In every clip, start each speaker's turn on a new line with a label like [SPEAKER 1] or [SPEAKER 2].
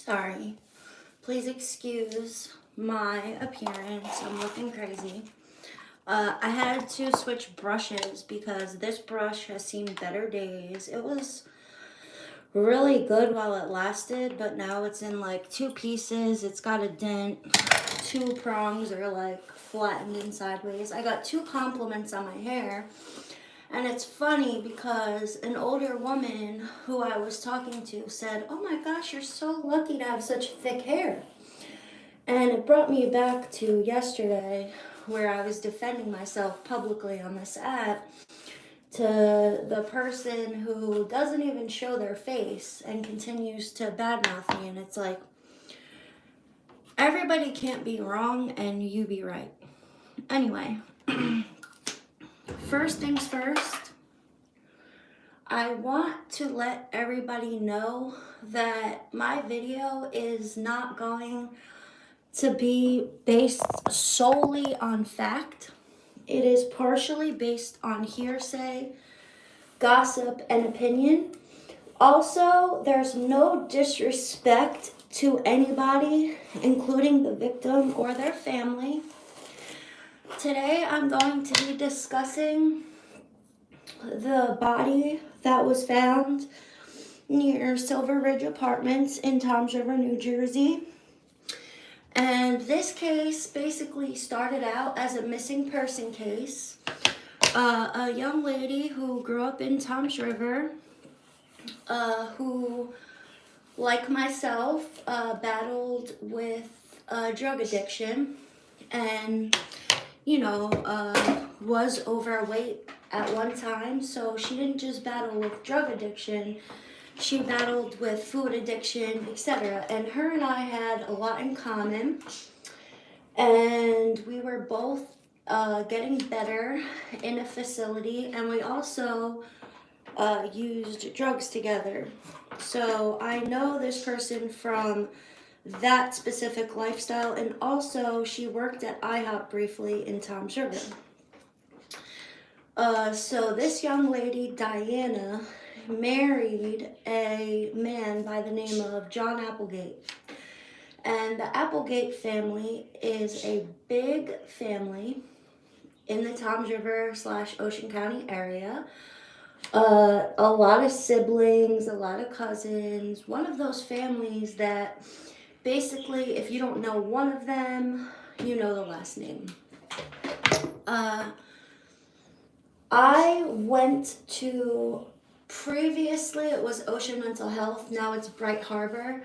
[SPEAKER 1] Sorry. Please excuse my appearance. I'm looking crazy. I had to switch brushes because this brush has seen better days. It was really good while it lasted, but now it's in like two pieces. It's got a dent. Two prongs are like flattened and sideways. I got two compliments on my hair. And it's funny because an older woman who I was talking to said, "Oh my gosh, you're so lucky to have such thick hair." And it brought me back to yesterday where I was defending myself publicly on this app to the person who doesn't even show their face and continues to badmouth me. And it's like, everybody can't be wrong and you be right. Anyway, first things first, I want to let everybody know that my video is not going to be based solely on fact. It is partially based on hearsay, gossip, and opinion. Also, there's no disrespect to anybody, including the victim or their family. Today, I'm going to be discussing the body that was found near Silver Ridge Apartments in Toms River, New Jersey. And this case basically started out as a missing person case. A young lady who grew up in Toms River, who, like myself, battled with drug addiction and, was overweight at one time. So she didn't just battle with drug addiction, she battled with food addiction, etc. And her and I had a lot in common. And we were both getting better in a facility. And we also used drugs together. So I know this person from that specific lifestyle. And also she worked at IHOP briefly in Toms River. So this young lady, Diana, married a man by the name of John Applegate. And the Applegate family is a big family in the Toms River / Ocean County area. A lot of siblings, a lot of cousins. One of those families that basically, if you don't know one of them, you know the last name. I went to, previously it was Ocean Mental Health, now it's Bright Harbor.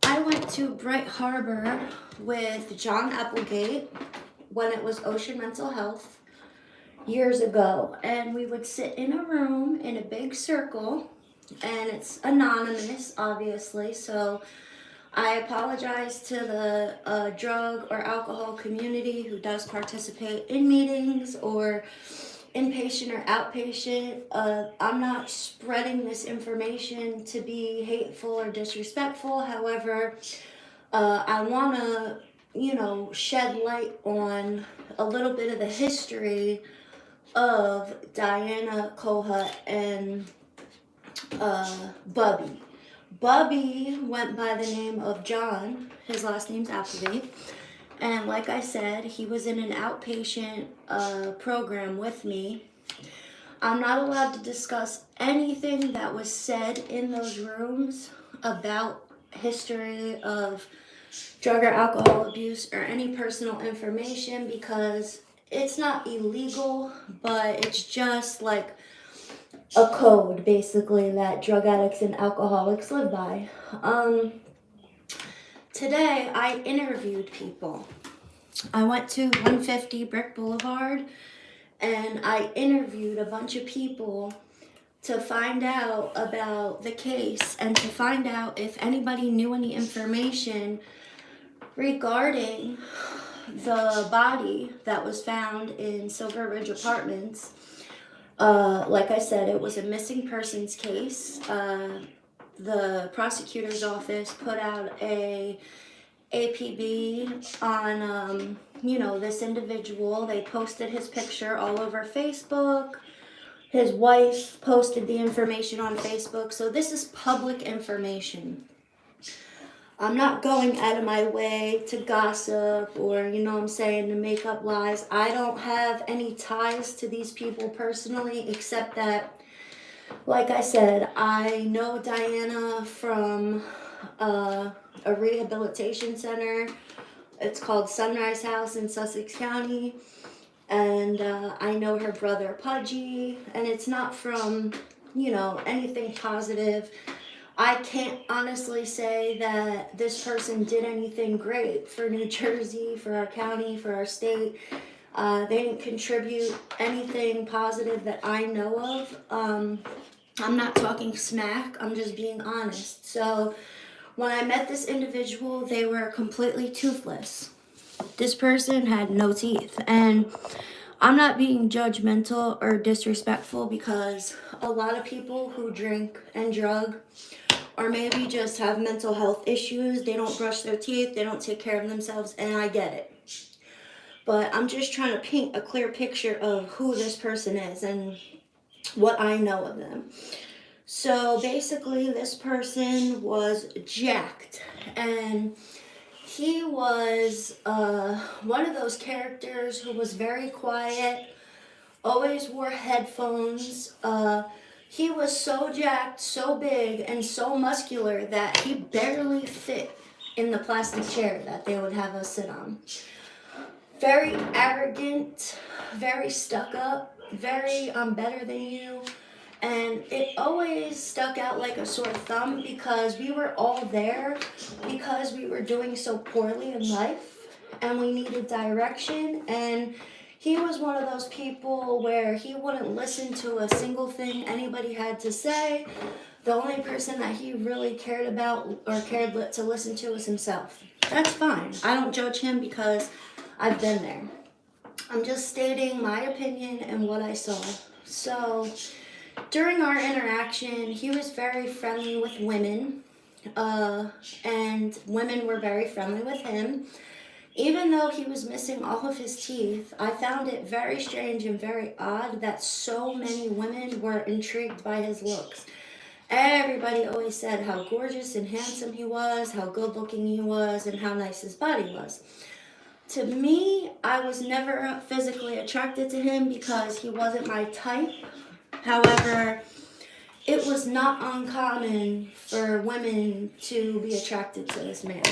[SPEAKER 1] I went to Bright Harbor with John Applegate when it was Ocean Mental Health years ago. And we would sit in a room in a big circle, and it's anonymous, obviously. So I apologize to the drug or alcohol community who does participate in meetings or inpatient or outpatient. I'm not spreading this information to be hateful or disrespectful. However, I want to, shed light on a little bit of the history of Diana Kohut and Bubby. Bubby went by the name of John. His last name's Applegate. And like I said, he was in an outpatient program with me. I'm not allowed to discuss anything that was said in those rooms about history of drug or alcohol abuse or any personal information because it's not illegal, but it's just like a code basically that drug addicts and alcoholics live by. Today, I interviewed people. I went to 150 Brick Boulevard, and I interviewed a bunch of people to find out about the case and to find out if anybody knew any information regarding the body that was found in Silver Ridge Apartments. Like I said, it was a missing persons case. The prosecutor's office put out a APB on, this individual. They posted his picture all over Facebook. His wife posted the information on Facebook. So this is public information. I'm not going out of my way to gossip or, you know what I'm saying, to make up lies. I don't have any ties to these people personally, except that, like I said, I know Diana from a rehabilitation center. It's called Sunrise House in Sussex County. And I know her brother Pudgy, and it's not from, anything positive. I can't honestly say that this person did anything great for New Jersey, for our county, for our state. They didn't contribute anything positive that I know of. I'm not talking smack, I'm just being honest. So when I met this individual, they were completely toothless. This person had no teeth. And I'm not being judgmental or disrespectful, because a lot of people who drink and drug, or maybe just have mental health issues, they don't brush their teeth, they don't take care of themselves, and I get it. But I'm just trying to paint a clear picture of who this person is and what I know of them. So basically, this person was jacked, and he was one of those characters who was very quiet, always wore headphones. He was so jacked, so big, and so muscular that he barely fit in the plastic chair that they would have us sit on. Very arrogant, very stuck up, very I'm better than you. And it always stuck out like a sore thumb, because we were all there because we were doing so poorly in life and we needed direction. And he was one of those people where he wouldn't listen to a single thing anybody had to say. The only person that he really cared about or cared to listen to was himself. That's fine. I don't judge him because I've been there. I'm just stating my opinion and what I saw. So during our interaction, he was very friendly with women, and women were very friendly with him. Even though he was missing all of his teeth, I found it very strange and very odd that so many women were intrigued by his looks. Everybody always said how gorgeous and handsome he was, how good looking he was, and how nice his body was. To me, I was never physically attracted to him because he wasn't my type. However, it was not uncommon for women to be attracted to this man.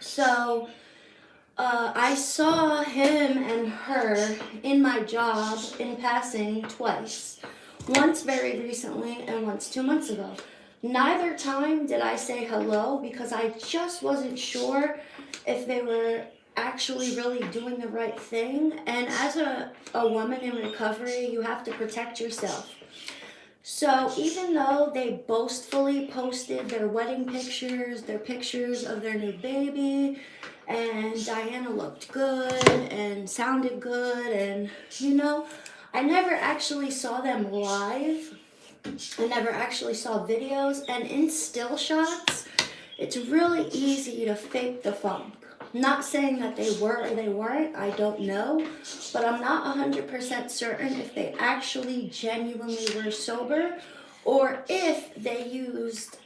[SPEAKER 1] So I saw him and her in my job in passing twice. Once very recently and once 2 months ago. Neither time did I say hello because I just wasn't sure if they were actually really doing the right thing. And as a woman in recovery, you have to protect yourself. So even though they boastfully posted their wedding pictures, their pictures of their new baby, and Diana looked good and sounded good, and I never actually saw them live. I never actually saw videos, and in still shots, it's really easy to fake the funk. Not saying that they were or they weren't, I don't know, but I'm not 100% certain if they actually genuinely were sober or if they used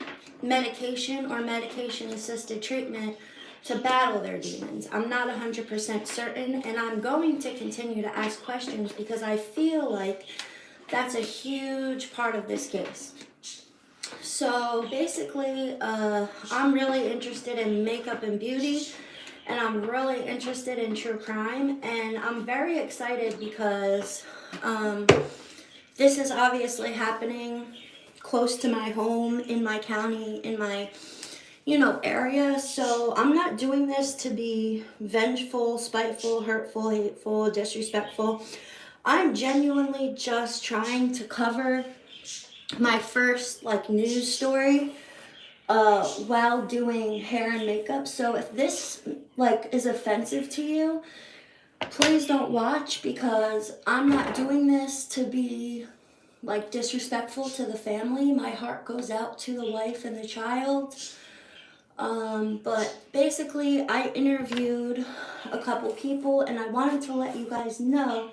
[SPEAKER 1] medication or medication-assisted treatment to battle their demons. I'm not 100% certain, and I'm going to continue to ask questions because I feel like that's a huge part of this case. So basically, I'm really interested in makeup and beauty, and I'm really interested in true crime, and I'm very excited because this is obviously happening close to my home, in my county, in my area. So I'm not doing this to be vengeful, spiteful, hurtful, hateful, disrespectful. I'm genuinely just trying to cover my first news story while doing hair and makeup. So if this is offensive to you, please don't watch, because I'm not doing this to be disrespectful to the family. My heart goes out to the wife and the child. But basically, I interviewed a couple people, and I wanted to let you guys know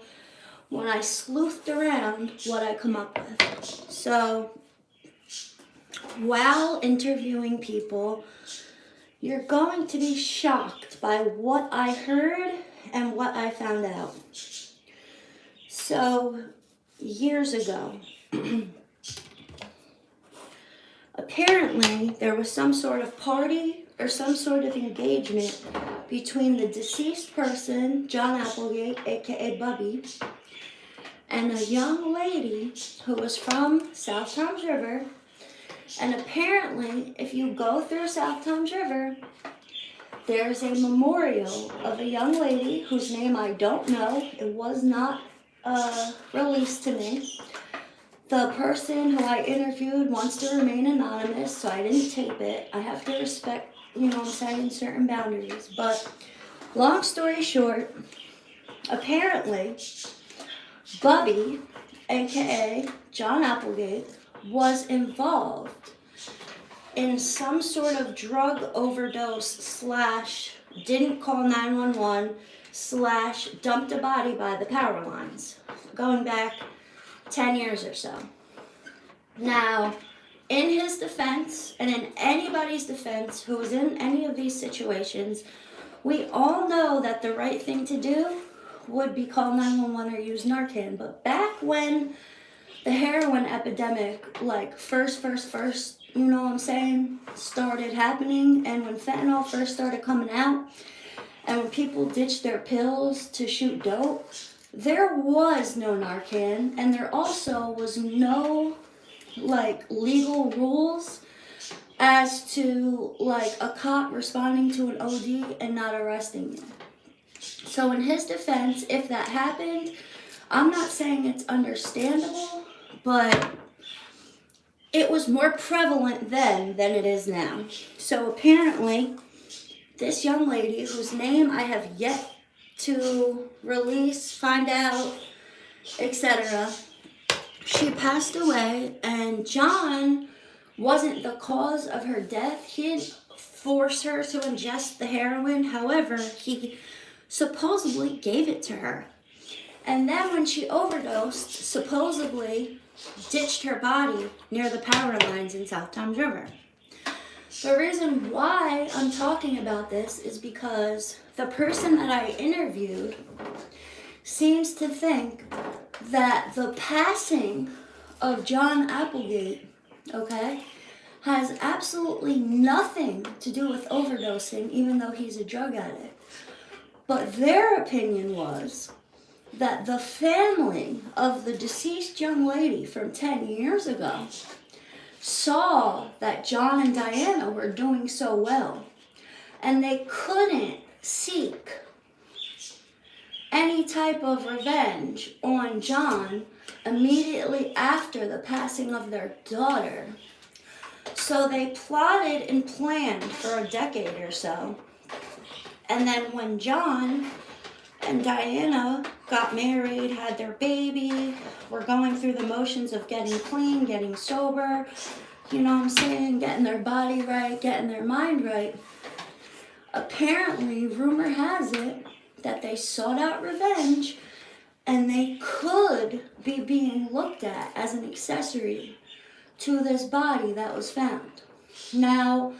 [SPEAKER 1] when I sleuthed around what I come up with. So while interviewing people, You're going to be shocked by what I heard and what I found out. So, years ago, apparently there was some sort of party or some sort of engagement between the deceased person, John Applegate, aka Bubby, and a young lady who was from South Toms River. And apparently, if you go through South Toms River, there's a memorial of a young lady whose name I don't know. It was not released to me. The person who I interviewed wants to remain anonymous, so I didn't tape it. I have to respect, certain boundaries. But long story short, apparently, Bubby, aka John Applegate, was involved in some sort of drug overdose / didn't call 911 / dumped a body by the power lines, going back 10 years or so. Now, in his defense, and in anybody's defense who was in any of these situations, we all know that the right thing to do would be call 911 or use Narcan. But back when the heroin epidemic, first, started happening, and when fentanyl first started coming out, and when people ditched their pills to shoot dope, there was no Narcan, and there also was no, legal rules as to, a cop responding to an OD and not arresting you. So in his defense, if that happened, I'm not saying it's understandable, but it was more prevalent then than it is now. So apparently, this young lady, whose name I have yet to release, find out, etc., she passed away, and John wasn't the cause of her death. He didn't force her to ingest the heroin. However, he supposedly gave it to her. And then when she overdosed, supposedly ditched her body near the power lines in South Toms River. The reason why I'm talking about this is because the person that I interviewed seems to think that the passing of John Applegate, has absolutely nothing to do with overdosing, even though he's a drug addict. But their opinion was that the family of the deceased young lady from 10 years ago saw that John and Diana were doing so well, and they couldn't seek any type of revenge on John immediately after the passing of their daughter. So they plotted and planned for a decade or so. And then when John and Diana got married, had their baby, were going through the motions of getting clean, getting sober, getting their body right, getting their mind right, apparently, rumor has it that they sought out revenge, and they could be being looked at as an accessory to this body that was found. Now,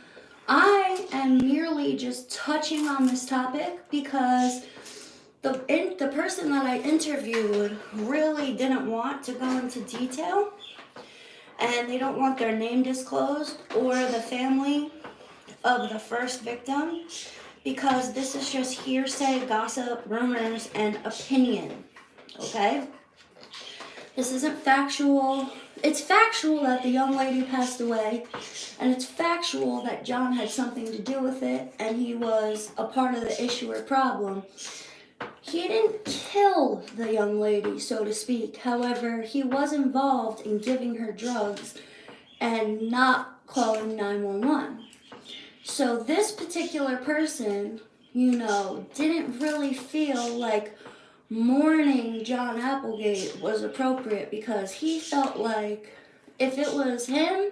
[SPEAKER 1] I am merely just touching on this topic because the person that I interviewed really didn't want to go into detail, and they don't want their name disclosed or the family of the first victim, because this is just hearsay, gossip, rumors, and opinion, okay? This isn't factual. It's factual that the young lady passed away, and it's factual that John had something to do with it, and he was a part of the issue or problem. He didn't kill the young lady, so to speak. However, he was involved in giving her drugs and not calling 911. So this particular person, didn't really feel like mourning John Applegate was appropriate, because he felt like if it was him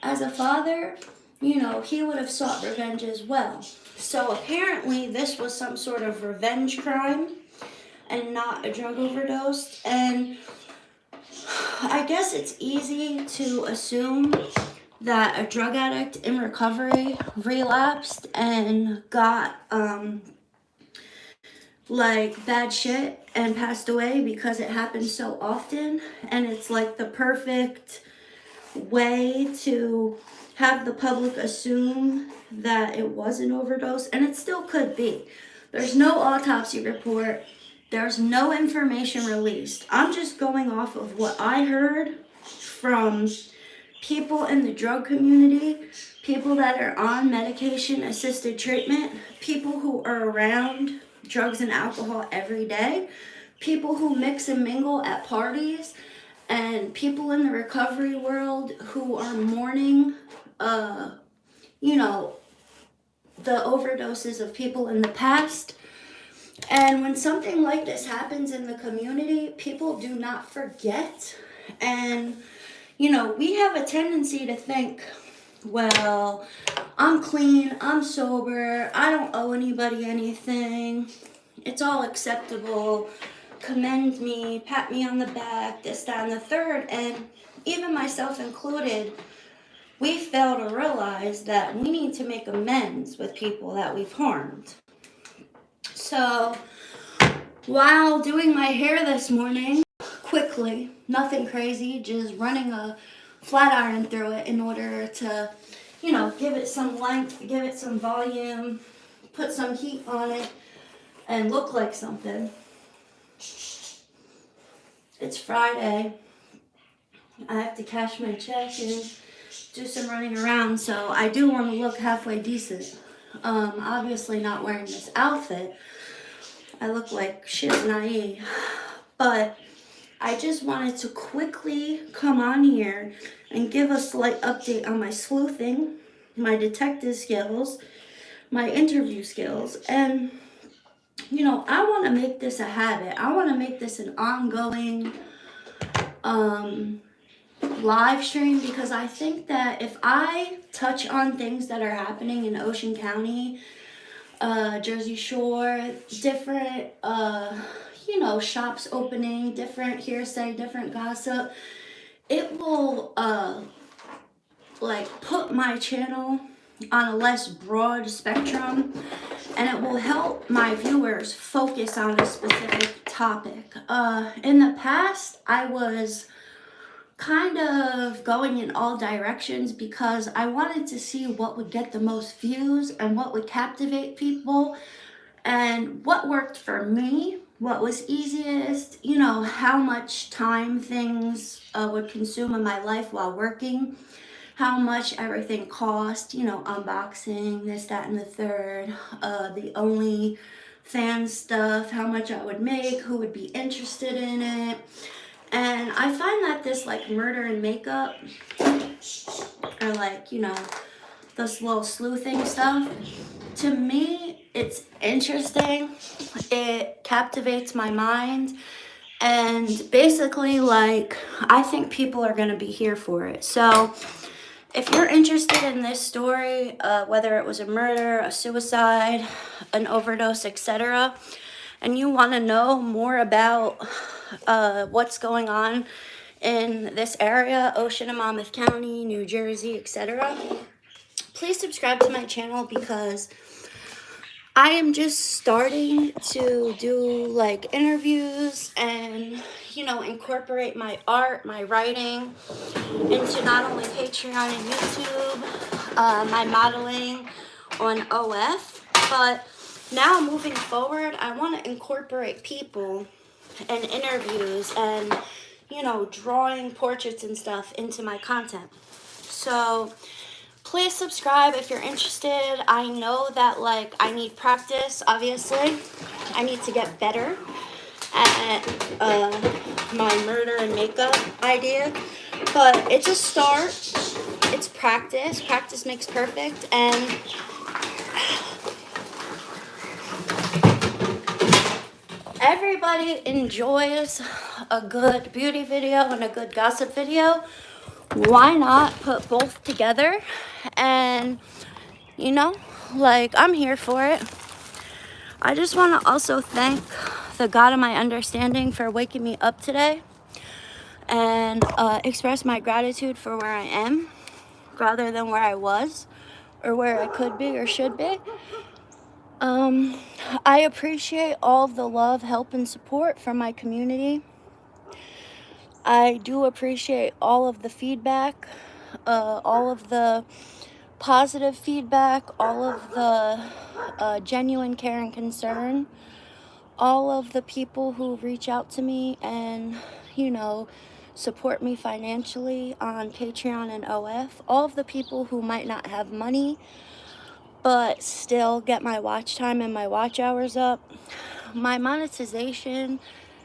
[SPEAKER 1] as a father, he would have sought revenge as well. So apparently this was some sort of revenge crime and not a drug overdose. And I guess it's easy to assume that a drug addict in recovery relapsed and got like bad shit and passed away because it happens so often. And it's like the perfect way to have the public assume that it was an overdose, and it still could be. There's no autopsy report, there's no information released. I'm just going off of what I heard from people in the drug community, people that are on medication assisted treatment, people who are around drugs and alcohol every day, people who mix and mingle at parties, and people in the recovery world who are mourning, you know, the overdoses of people in the past. And when something like this happens in the community, people do not forget. And, you know, we have a tendency to think, well, I'm clean, I'm sober, I don't owe anybody anything, it's all acceptable, commend me, pat me on the back, this, that, and the third. And even myself included, we fail to realize that we need to make amends with people that we've harmed. So, while doing my hair this morning, quickly, nothing crazy, just running a flat iron through it in order to, you know, give it some length, give it some volume, put some heat on it, and look like something. It's Friday. I have to cash my check and do some running around, so I do want to look halfway decent. Obviously not wearing this outfit. I look like shiz naive, but I just wanted to quickly come on here and give a slight update on my sleuthing, my detective skills, my interview skills, and you know, I want to make this a habit. I want to make this an ongoing live stream, because I think that if I touch on things that are happening in Ocean County, Jersey Shore, different, you know, shops opening, different hearsay, different gossip, it will, like, put my channel on a less broad spectrum, and it will help my viewers focus on a specific topic. In the past, I was kind of going in all directions because I wanted to see what would get the most views and what would captivate people and what worked for me, what was easiest, you know, how much time things would consume in my life while working, how much everything cost, you know, unboxing, this, that, and the third, the only fan stuff, how much I would make, who would be interested in it. And I find that this, like, murder and makeup, or, like, you know, this little sleuthing stuff, to me, it's interesting. It captivates my mind. And basically, like, I think people are going to be here for it. So if you're interested in this story, whether it was a murder, a suicide, an overdose, etc., and you want to know more about what's going on in this area, Ocean and Monmouth County, New Jersey, etc., please subscribe to my channel, because I am just starting to do, like, interviews and, you know, incorporate my art, my writing into not only Patreon and YouTube, my modeling on OF, but now moving forward, I want to incorporate people and interviews and, you know, drawing portraits and stuff into my content. So please subscribe if you're interested. I know that, like, I need practice, obviously. I need to get better at my murder and makeup idea. But it's a start. It's practice. Practice makes perfect. And everybody enjoys a good beauty video and a good gossip video. Why not put both together? And, you know, like, I'm here for it. I just want to also thank the God of my understanding for waking me up today and express my gratitude for where I am. rather than where I was or where I could be or should be. I appreciate all of the love, help, and support from my community. I do appreciate all of the feedback, all of the positive feedback, all of the genuine care and concern, all of the people who reach out to me and, you know, support me financially on Patreon and OF, all of the people who might not have money but still get my watch time and my watch hours up. My monetization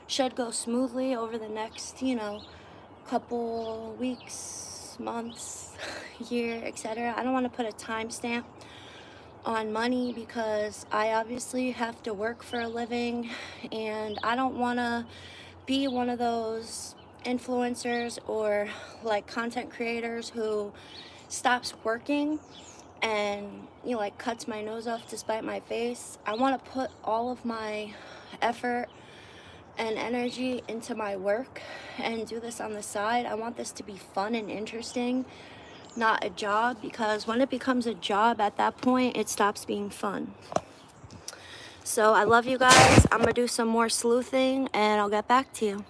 [SPEAKER 1] should go smoothly over the next, you know, couple weeks, months, year, etc. I don't want to put a timestamp on money because I obviously have to work for a living, and I don't want to be one of those influencers or like content creators who stops working and, you know, like cuts my nose off to spite my face. I want to put all of my effort and energy into my work and do this on the side. I want this to be fun and interesting, not a job, because when it becomes a job, at that point it stops being fun. So I love you guys. I'm gonna do some more sleuthing and I'll get back to you.